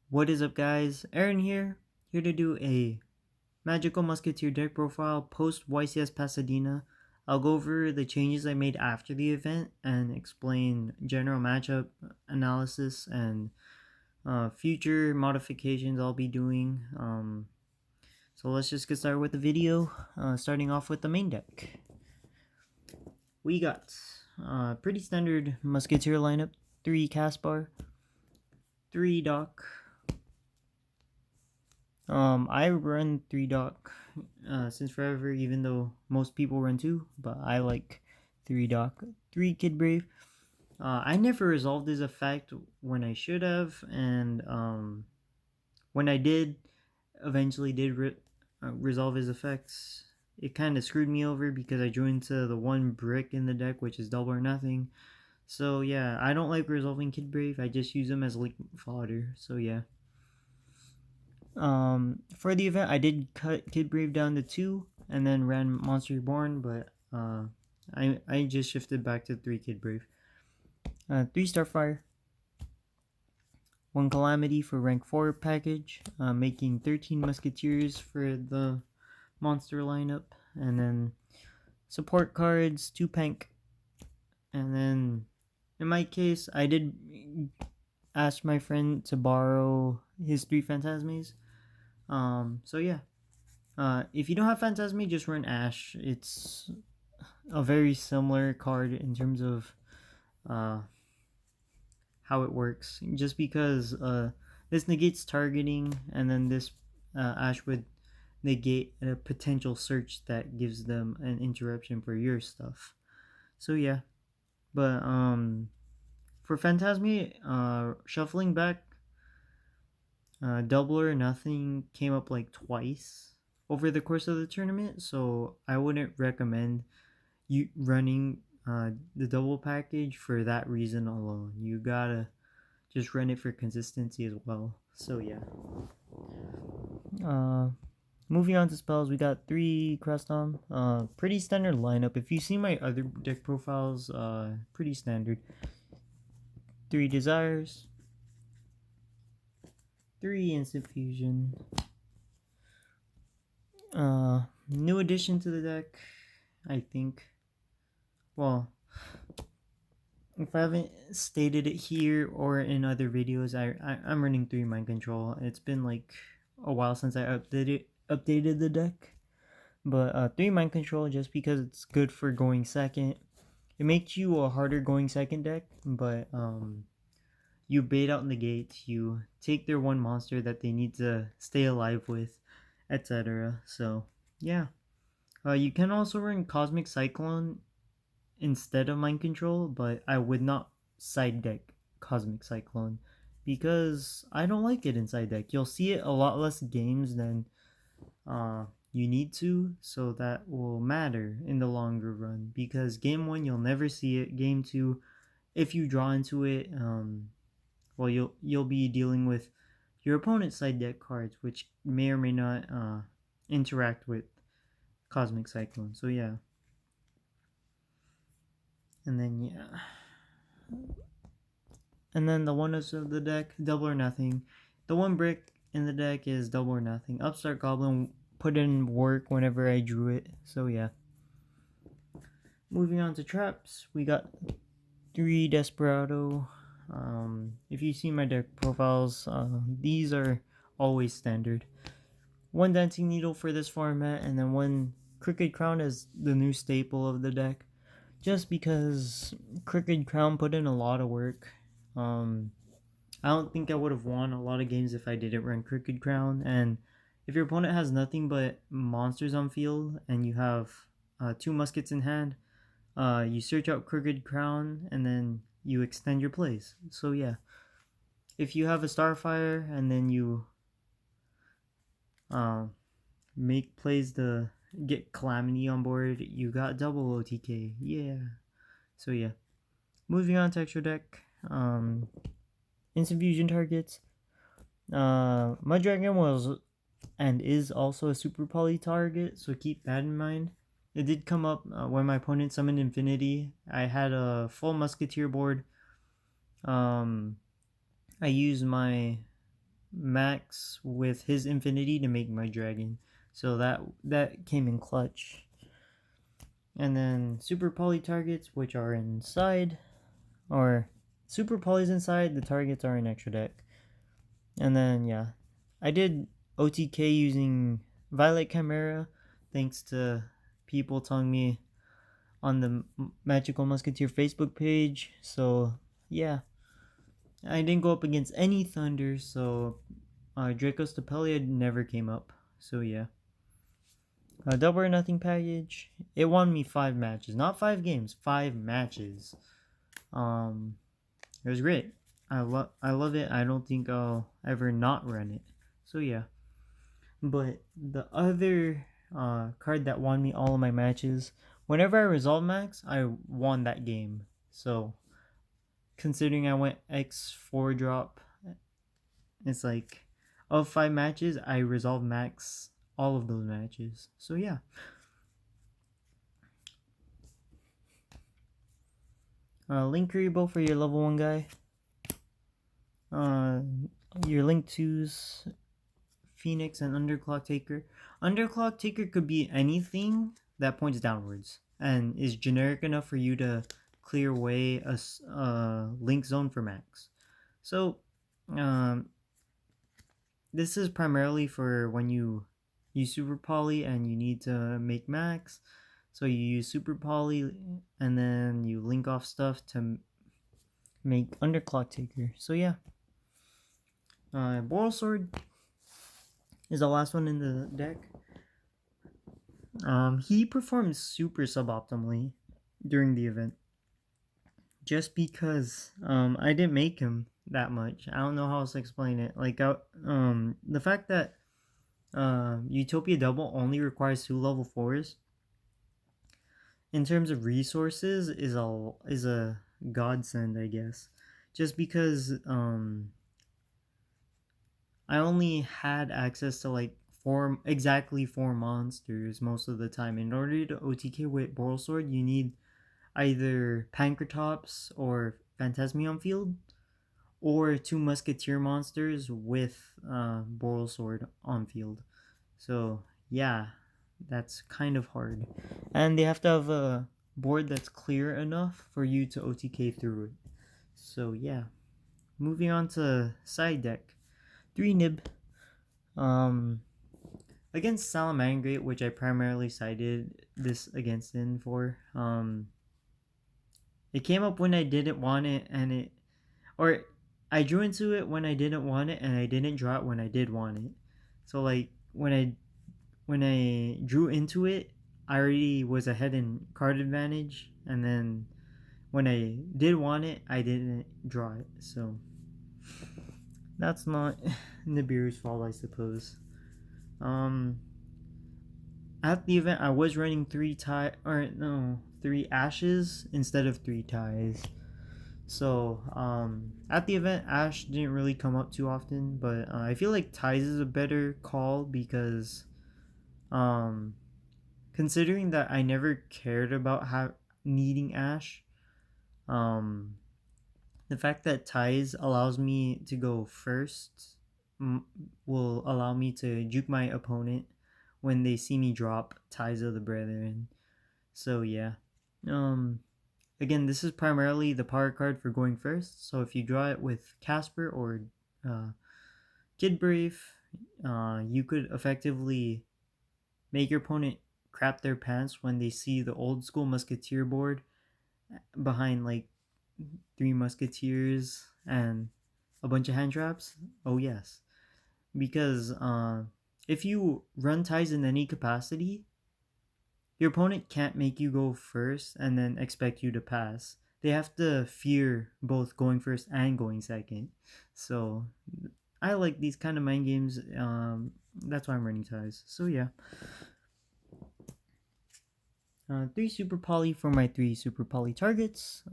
What is up, guys? Aaron here to do a magical musketeer deck profile post YCS Pasadena. I'll go over the changes I made after the event and explain general matchup analysis and future modifications I'll be doing. So let's just get started with the video, starting off with the main deck. We got pretty standard musketeer lineup: 3 Caspar, 3 Doc. I run 3 Doc since forever, even though most people run 2, but I like 3 Doc. 3 Kid Brave. I never resolved this effect when I should have, and when I eventually did resolve his effects, it kind of screwed me over because I drew into the 1 brick in the deck, which is double or nothing. So yeah, I don't like resolving Kid Brave. I just use them as like fodder. So yeah. For the event, I did cut Kid Brave down to 2 and then ran Monster Reborn, but I just shifted back to 3 Kid Brave. 3 Starfire, 1 Calamity for rank 4 package, making 13 Musketeers for the monster lineup, and then support cards, 2 Pank, and then in my case, I did ask my friend to borrow his 3 Phantasmes. So yeah. If you don't have Phantasme, just run Ash. It's a very similar card in terms of how it works. Just because this negates targeting, and then this Ash would negate a potential search that gives them an interruption for your stuff. So yeah. But for Phantasme, shuffling back, double or nothing came up like twice over the course of the tournament, so I wouldn't recommend you running the double package for that reason alone. You gotta just run it for consistency as well. So yeah. Moving on to spells, we got 3 Crestom. Pretty standard lineup. If you see my other deck profiles, pretty standard. 3 Desires, 3 Instant Fusion. New addition to the deck, I think. Well, if I haven't stated it here or in other videos, I'm running 3 Mind Control. It's been like a while since I updated the deck. But 3 Mind Control, just because it's good for going second. It makes you a harder going second deck, but you bait out negate, you take their 1 monster that they need to stay alive with, etc. So yeah. You can also run Cosmic Cyclone instead of Mind Control, but I would not side deck Cosmic Cyclone because I don't like it in side deck. You'll see it a lot less games than you need to, so that will matter in the longer run, because game 1 you'll never see it. Game 2, if you draw into it, well, you'll be dealing with your opponent's side deck cards, which may or may not interact with Cosmic Cyclone. So yeah. And then yeah. And then the oneness of the deck, double or nothing. The 1 brick in the deck is double or nothing. Upstart Goblin put in work whenever I drew it. So yeah. Moving on to traps, we got 3 Desperado. If you see my deck profiles, these are always standard. 1 Dancing Needle for this format, and then 1 Crooked Crown as the new staple of the deck. Just because Crooked Crown put in a lot of work. I don't think I would have won a lot of games if I didn't run Crooked Crown. And if your opponent has nothing but monsters on field and you have 2 muskets in hand, you search out Crooked Crown and then you extend your plays. So yeah, if you have a Starfire and then you make plays to get Calamity on board, you got double OTK. Yeah. So yeah. Moving on to extra deck. Instant Fusion targets. Mud Dragon was and is also a super poly target, so keep that in mind. It did come up when my opponent summoned Infinity. I had a full Musketeer board. I used my max with his infinity to make my dragon. So that came in clutch. And then super poly targets, which are inside, or super polys inside, the targets are in extra deck. And then yeah, I did OTK using Violet Chimera, thanks to people telling me on the Magical Musketeer Facebook page. So yeah, I didn't go up against any Thunder, so Draco Stapelia never came up. So yeah, double or nothing package. It won me 5 matches, not 5 games, 5 matches. It was great. I love it. I don't think I'll ever not run it. So yeah. But the other card that won me all of my matches, whenever I resolve max, I won that game. So considering I went X4 drop, it's like of 5 matches, I resolved max all of those matches. So yeah. Link Rebo for your level 1 guy. Your link 2's Phoenix and Underclock Taker. Underclock Taker could be anything that points downwards and is generic enough for you to clear away a link zone for max. So, this is primarily for when you use Super Poly and you need to make max. So you use Super Poly and then you link off stuff to make Underclock Taker. So yeah. Boral Sword is the last one in the deck. He performed super suboptimally during the event. Just because I didn't make him that much. I don't know how else to explain it. Like the fact that Utopia Double only requires 2 level 4s in terms of resources is a godsend, I guess. Just because I only had access to like exactly 4 monsters most of the time. In order to OTK with Boral Sword, you need either Pancratops or Phantasmion Field, or 2 Musketeer monsters with Boral Sword on field. So yeah, that's kind of hard. And they have to have a board that's clear enough for you to OTK through it. So yeah. Moving on to side deck. 3 Nib. Against Salamangreat, which I primarily sided this against in for. It came up when I didn't want it, or I drew into it when I didn't want it, and I didn't draw it when I did want it. So like when I drew into it, I already was ahead in card advantage, and then when I did want it, I didn't draw it. So that's not Nibiru's fault, I suppose. At the event, I was running 3 ashes instead of 3 ties. So at the event, Ash didn't really come up too often, but I feel like ties is a better call because considering that I never cared about needing Ash, the fact that ties allows me to go first will allow me to juke my opponent when they see me drop Ties of the Brethren. So yeah. Again, this is primarily the power card for going first. So if you draw it with Casper or Kid Brave, you could effectively make your opponent crap their pants when they see the old school Musketeer board behind like 3 Musketeers and a bunch of hand traps. Oh yes. Because if you run ties in any capacity, your opponent can't make you go first and then expect you to pass. They have to fear both going first and going second. So I like these kind of mind games. That's why I'm running ties. So yeah. 3 super poly for my 3 super poly targets.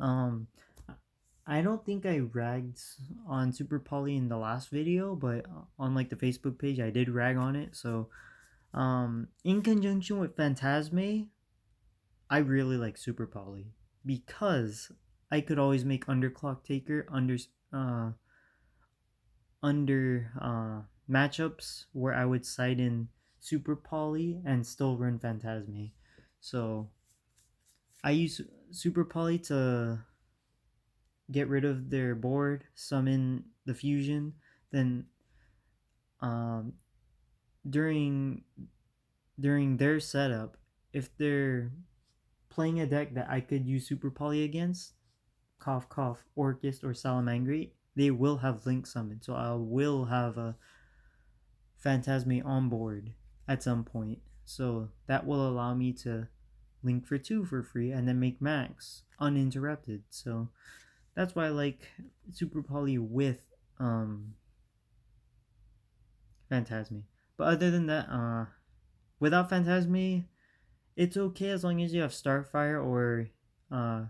I don't think I ragged on super poly in the last video, but on like the Facebook page I did rag on it. So in conjunction with Phantasme, I really like Super Poly because I could always make Underclock Taker under matchups where I would side in Super Poly and still run Phantasme. So I use Super Poly to get rid of their board, summon the fusion, then um, during their setup, if they're playing a deck that I could use Super Poly against, cough cough, Orchist or Salamangreat, they will have Link summoned. So I will have a Phantasme on board at some point. So that will allow me to link for 2 for free and then make max uninterrupted. So that's why I like Super Poly with Phantasme. But other than that, without Phantasme, it's okay as long as you have Starfire or uh,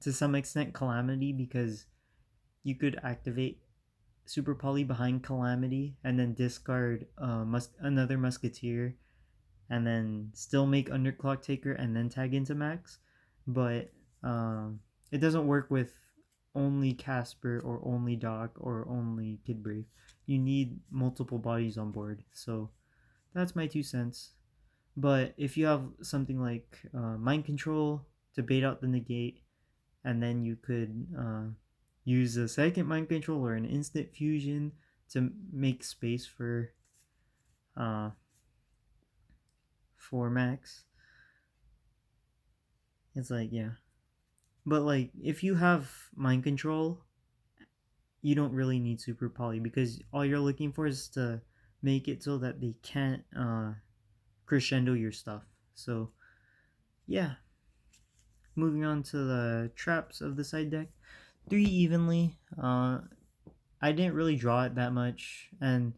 to some extent Calamity, because you could activate Super Poly behind Calamity and then discard another Musketeer and then still make Underclock Taker and then tag into max. But it doesn't work with only Casper or only Doc or only Kid Brave. You need multiple bodies on board. So that's my 2 cents. But if you have something like Mind Control to bait out the negate, and then you could use a second Mind Control or an instant fusion to make space uh, for max. It's like, yeah. But like, if you have Mind Control, you don't really need Super Poly, because all you're looking for is to make it so that they can't crescendo your stuff. So yeah, moving on to the traps of the side deck. 3 evenly. I didn't really draw it that much, and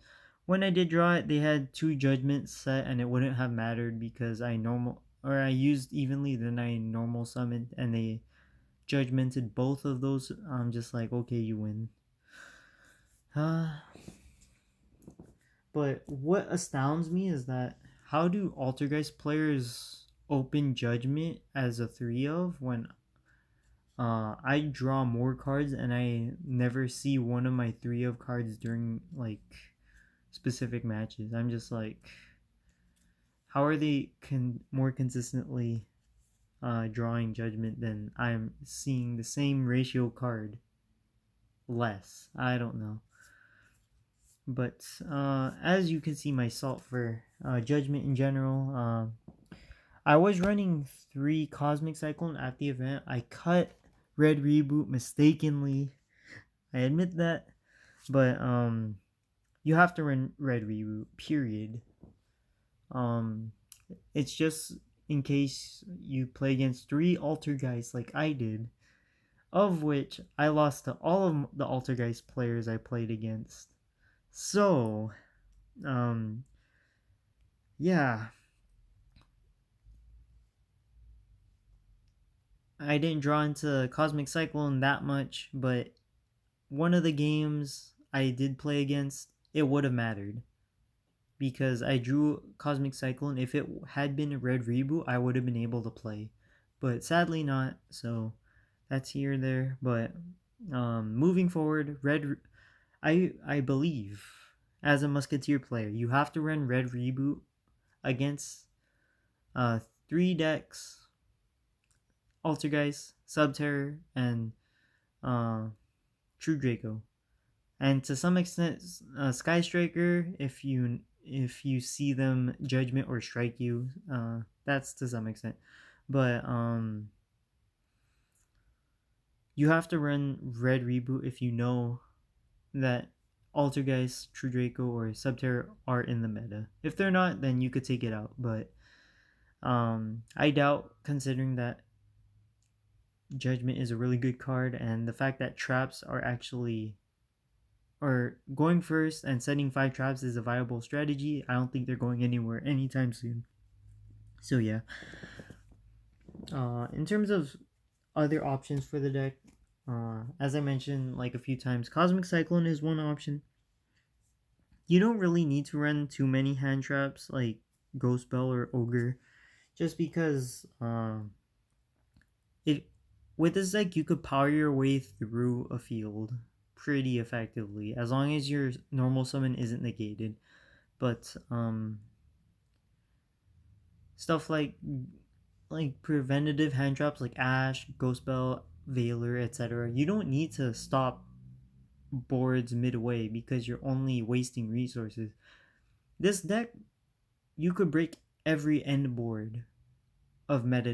when I did draw it, they had 2 judgments set, and it wouldn't have mattered because I used evenly, then I normal summoned, and they judgmented both of those. I'm just like, okay, you win. But what astounds me is that how do Altergeist players open judgment as a 3 of when I draw more cards and I never see one of my 3 of cards during like specific matches. I'm just like, how are they more consistently drawing judgment than I'm seeing the same ratio card less? I don't know. But as you can see, my salt for judgment in general, I was running 3 Cosmic Cyclone at the event. I cut Red Reboot mistakenly. I admit that, but you have to run Red Reboot. Period. It's just in case you play against 3 Altergeist like I did, of which I lost to all of the Altergeist players I played against. So, yeah, I didn't draw into Cosmic Cyclone that much, but one of the games I did play against, it would have mattered. Because I drew Cosmic Cyclone. If it had been a Red Reboot, I would have been able to play. But sadly not, so that's here or there. But moving forward, I believe, as a Musketeer player, you have to run Red Reboot against 3 decks: Altergeist, Subterror, and True Draco. And to some extent, Sky Striker, if you see them judgment or strike you, that's to some extent. But you have to run Red Reboot if you know that Altergeist, True Draco, or Subterror are in the meta. If they're not, then you could take it out. But I doubt, considering that Judgment is a really good card, and the fact that traps are actually, or going first and setting 5 traps is a viable strategy. I don't think they're going anywhere anytime soon. So yeah. In terms of other options for the deck, as I mentioned like a few times, Cosmic Cyclone is one option. You don't really need to run too many hand traps like Ghost Bell or Ogre, just because it with this deck you could power your way through a field. pretty effectively as long as your normal summon isn't negated. But stuff like preventative hand traps like Ash, Ghost Bell, Veiler, etc. You don't need to stop boards midway because you're only wasting resources. This deck, you could break every end board of meta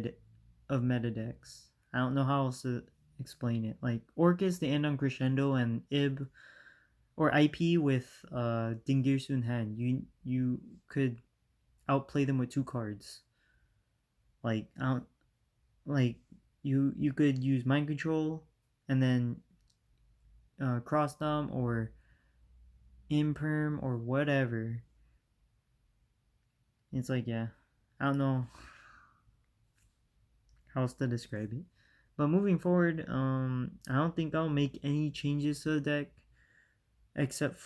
decks. I don't know how else to explain it. Like Orcus, they end on Crescendo, and Ib or IP with Dingirsu in hand. You could outplay them with 2 cards. Like out like you could use mind control and then cross them or imperm or whatever. It's like, yeah, I don't know how else to describe it. But moving forward, I don't think I'll make any changes to the deck except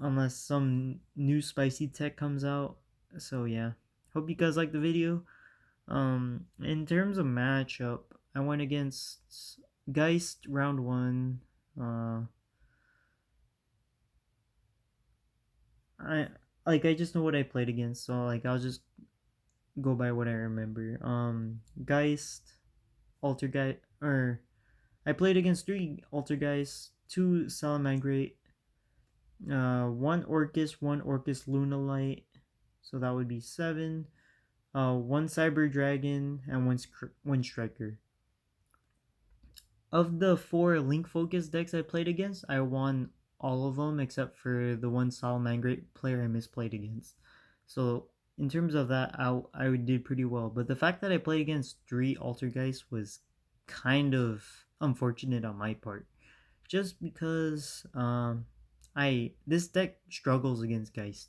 unless some new spicy tech comes out. So yeah, hope you guys like the video. In terms of matchup, I went against Geist round 1. I I just know what I played against, so like I'll just go by what I remember. Geist, Altergeist, or I played against 3 Altergeist, 2 Salamangreat, 1 Orcus Lunalite, so that would be 7. 1 Cyber Dragon, and 1 Striker. Of the 4 Link Focus decks I played against, I won all of them except for the 1 Salamangreat player I misplayed against. So in terms of that, I did pretty well. But the fact that I played against 3 Altergeist was kind of unfortunate on my part, just because this deck struggles against Geist.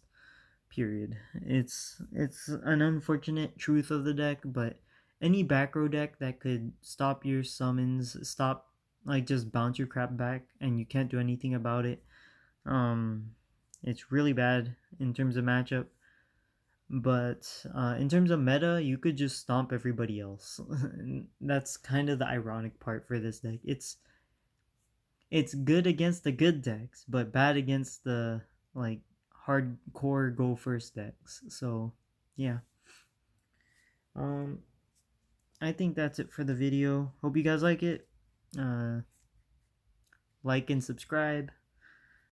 Period. It's an unfortunate truth of the deck, but any back row deck that could stop your summons, stop like just bounce your crap back, and you can't do anything about it. Um, it's really bad in terms of matchup. But in terms of meta, you could just stomp everybody else. That's kind of the ironic part for this deck. It's good against the good decks, but bad against the like hardcore go first decks. So yeah. Um I think that's it for the video. Hope you guys like it. Like and subscribe.